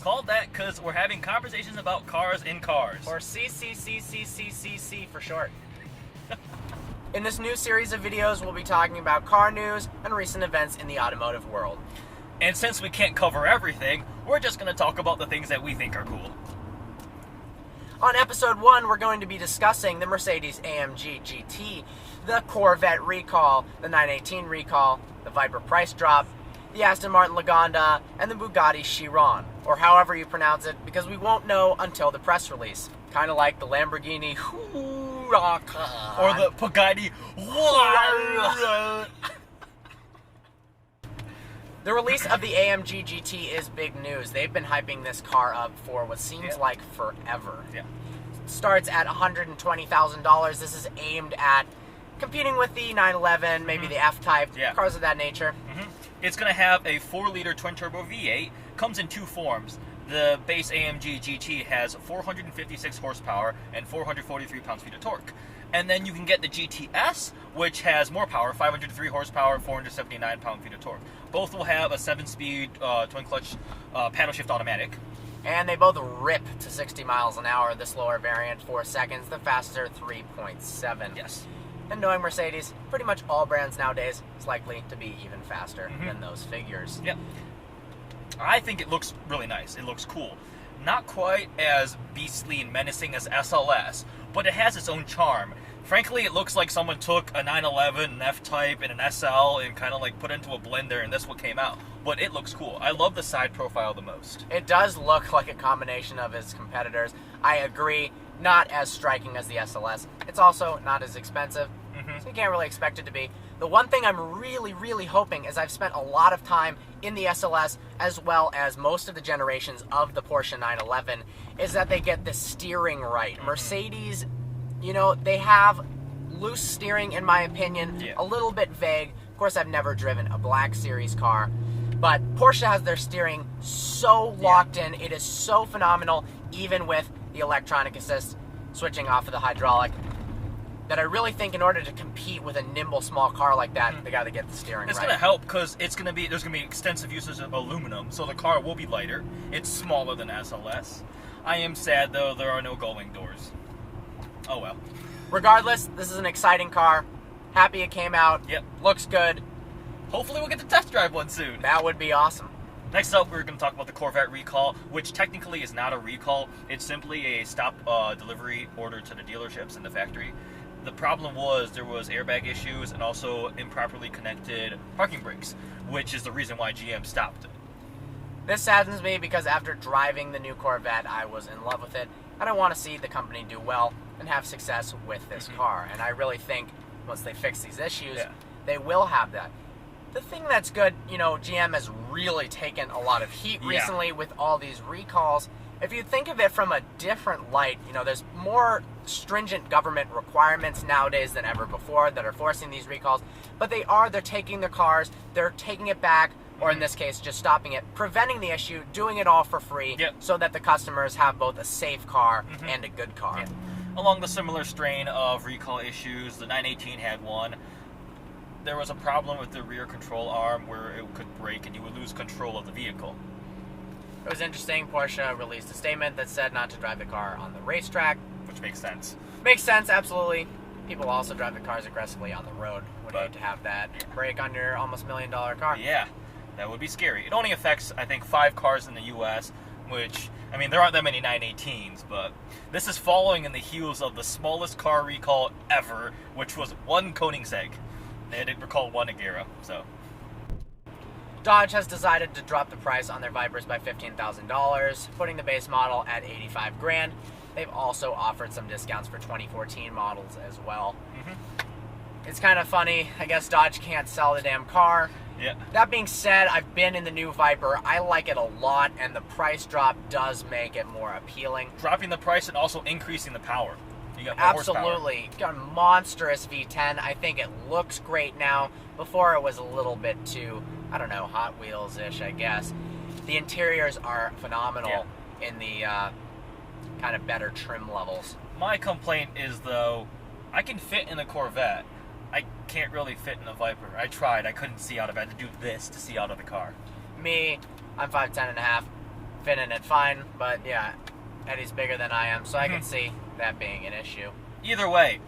Called that because we're having conversations about cars in cars. Or C.C.C.C.C.C for short. In this new series of videos, we'll be talking about car news and recent events in the automotive world. And since we can't cover everything, we're just going to talk about the things that we think are cool. On episode 1, we're going to be discussing the Mercedes AMG GT, the Corvette recall, the 918 recall, the Viper price drop, the Aston Martin Lagonda, and the Bugatti Veyron, or however you pronounce it, because we won't know until the press release. Kind of like the Lamborghini Huracan. Or the Bugatti. The release of the AMG GT is big news. They've been hyping this car up for what seems like forever. Yeah. Starts at $120,000. This is aimed at competing with the 911, maybe the F-Type, cars of that nature. It's going to have a 4-liter twin-turbo V8. Comes in two forms. The base AMG GT has 456 horsepower and 443 pounds-feet of torque. And then you can get the GTS, which has more power, 503 horsepower, 479 pound-feet of torque. Both will have a 7-speed twin-clutch paddle shift automatic. And they both rip to 60 miles an hour. The slower variant, 4 seconds. The faster, 3.7. Yes. And knowing Mercedes, pretty much all brands nowadays is likely to be even faster than those figures. Yep. I think it looks really nice. It looks cool. Not quite as beastly and menacing as SLS, but it has its own charm. Frankly, it looks like someone took a 911, an F-Type, and an SL and kind of like put it into a blender, and that's what came out. But it looks cool. I love the side profile the most. It does look like a combination of its competitors. I agree, not as striking as the SLS. It's also not as expensive, so you can't really expect it to be. The one thing I'm really, really hoping is I've spent a lot of time in the SLS as well as most of the generations of the Porsche 911 is that they get the steering right. Mercedes, you know, they have loose steering in my opinion, a little bit vague. Of course, I've never driven a Black Series car, but Porsche has their steering so locked in. It is so phenomenal, even with the electronic assist switching off of the hydraulic, that I really think in order to compete with a nimble small car like that, they got to get the steering right. It's going to help because there's going to be extensive uses of aluminum, so the car will be lighter. It's smaller than SLS. I am sad though there are no gullwing doors. Oh well. Regardless, this is an exciting car. Happy it came out. Yep. Looks good. Hopefully we'll get to test drive one soon. That would be awesome. Next up, we're going to talk about the Corvette recall, which technically is not a recall. It's simply a stop delivery order to the dealerships and the factory. The problem was there was airbag issues and also improperly connected parking brakes, which is the reason why GM stopped it. This saddens me because after driving the new Corvette, I was in love with it, and I want to see the company do well and have success with this car. And I really think once they fix these issues, they will have that. The thing that's good, you know, GM has really taken a lot of heat recently with all these recalls. If you think of it from a different light, you know, there's more stringent government requirements nowadays than ever before that are forcing these recalls, but they're taking their cars, they're taking it back, or in this case, just stopping it, preventing the issue, doing it all for free, so that the customers have both a safe car and a good car. Along the similar strain of recall issues, the 918 had one. There was a problem with the rear control arm where it could break and you would lose control of the vehicle. It was interesting. Porsche released a statement that said not to drive the car on the racetrack. Which makes sense. Makes sense, absolutely. People also drive the cars aggressively on the road. Would hate to have that break on your almost $1 million car. Yeah, that would be scary. It only affects, I think, 5 cars in the U.S., which, I mean, there aren't that many 918s, but this is following in the heels of the smallest car recall ever, which was one Koenigsegg. They didn't recall one Agera, so... Dodge has decided to drop the price on their Vipers by $15,000, putting the base model at $85,000. They've also offered some discounts for 2014 models as well. It's kind of funny. I guess Dodge can't sell the damn car. Yeah. That being said, I've been in the new Viper. I like it a lot, and the price drop does make it more appealing. Dropping the price and also increasing the power. You got more Absolutely. horsepower. Got a monstrous V10. I think it looks great now. Before it was a little bit too, I don't know, Hot Wheels-ish, I guess. The interiors are phenomenal in the kind of better trim levels. My complaint is, though, I can fit in a Corvette. I can't really fit in a Viper. I tried. I couldn't see out of it. I had to do this to see out of the car. Me, I'm 5'10 and a half. fit in it fine, but yeah, Eddie's bigger than I am, so I can see that being an issue. Either way,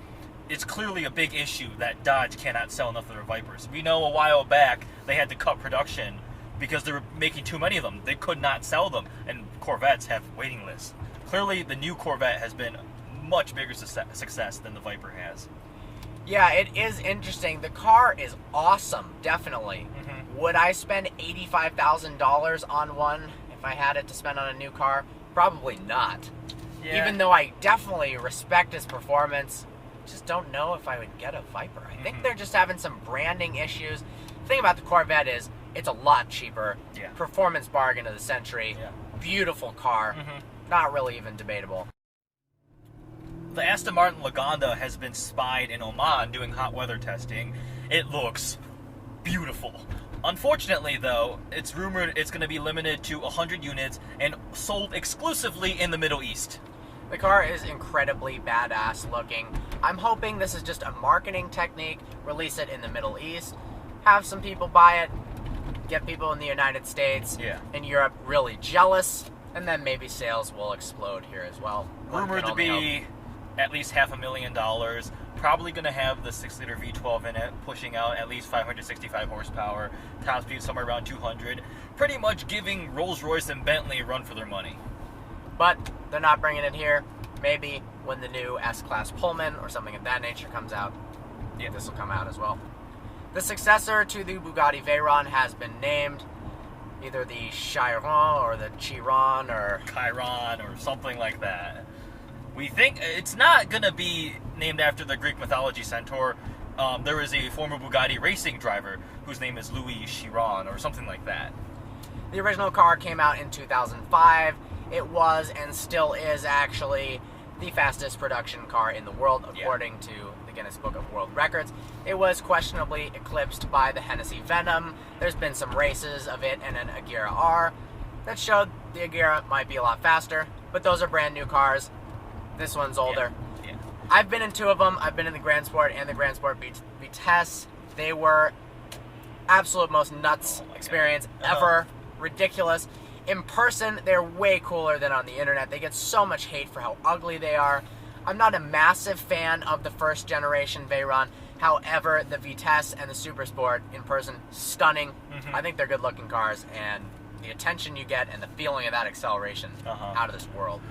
it's clearly a big issue that Dodge cannot sell enough of their Vipers. We know a while back they had to cut production because they were making too many of them. They could not sell them, and Corvettes have waiting lists. Clearly, the new Corvette has been much bigger success than the Viper has. Yeah, it is interesting. The car is awesome, definitely. Would I spend $85,000 on one if I had it to spend on a new car? Probably not. Yeah. Even though I definitely respect its performance, just don't know if I would get a Viper. I think they're just having some branding issues. The thing about the Corvette is it's a lot cheaper. Yeah. Performance bargain of the century. Yeah. Beautiful car. Not really even debatable. The Aston Martin Lagonda has been spied in Oman doing hot weather testing. It looks beautiful. Unfortunately, though, it's rumored it's going to be limited to 100 units and sold exclusively in the Middle East. The car is incredibly badass looking. I'm hoping this is just a marketing technique, release it in the Middle East, have some people buy it, get people in the United States and Europe really jealous, and then maybe sales will explode here as well. Rumored to be at least $500,000. Probably going to have the 6-liter V12 in it, pushing out at least 565 horsepower, top speed somewhere around 200. Pretty much giving Rolls-Royce and Bentley a run for their money. But they're not bringing it here. Maybe when the new S-Class Pullman or something of that nature comes out, this will come out as well. The successor to the Bugatti Veyron has been named either the Chiron or the Chiron or Chiron or something like that. We think it's not going to be named after the Greek mythology centaur. There is a former Bugatti racing driver whose name is Louis Chiron or something like that. The original car came out in 2005. It was and still is actually the fastest production car in the world according to the Guinness Book of World Records. It was questionably eclipsed by the Hennessy Venom. There's been some races of it and an Agera R that showed the Agera might be a lot faster, but those are brand new cars. This one's older. Yeah. I've been in two of them. I've been in the Grand Sport and the Grand Sport Vitesse. They were absolute most nuts experience ever. Ridiculous. In person, they're way cooler than on the internet. They get so much hate for how ugly they are. I'm not a massive fan of the first generation Veyron. However, the Vitesse and the Super Sport in person, stunning. I think they're good looking cars, and the attention you get and the feeling of that acceleration out of this world.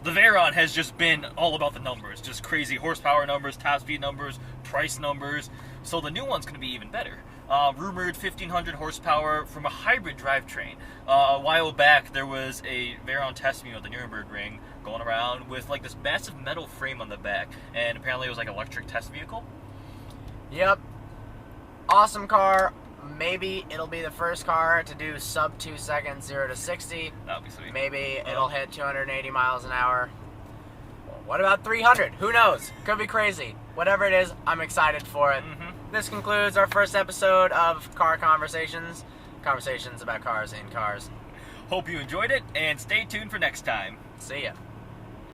The Veyron has just been all about the numbers, just crazy horsepower numbers, top speed numbers, price numbers. So the new one's going to be even better. Rumored 1,500 horsepower from a hybrid drivetrain. A while back, there was a Veyron test meet at the Nürburgring going around with like this massive metal frame on the back, and apparently it was like an electric test vehicle. Yep. Awesome car. Maybe it'll be the first car to do sub 2 seconds 0 to 60. That'd be sweet. Maybe it'll hit 280 miles an hour. Well, what about 300? Who knows? Could be crazy. Whatever it is, I'm excited for it. This concludes our first episode of Car Conversations. Conversations about cars in cars. Hope you enjoyed it, and stay tuned for next time. See ya.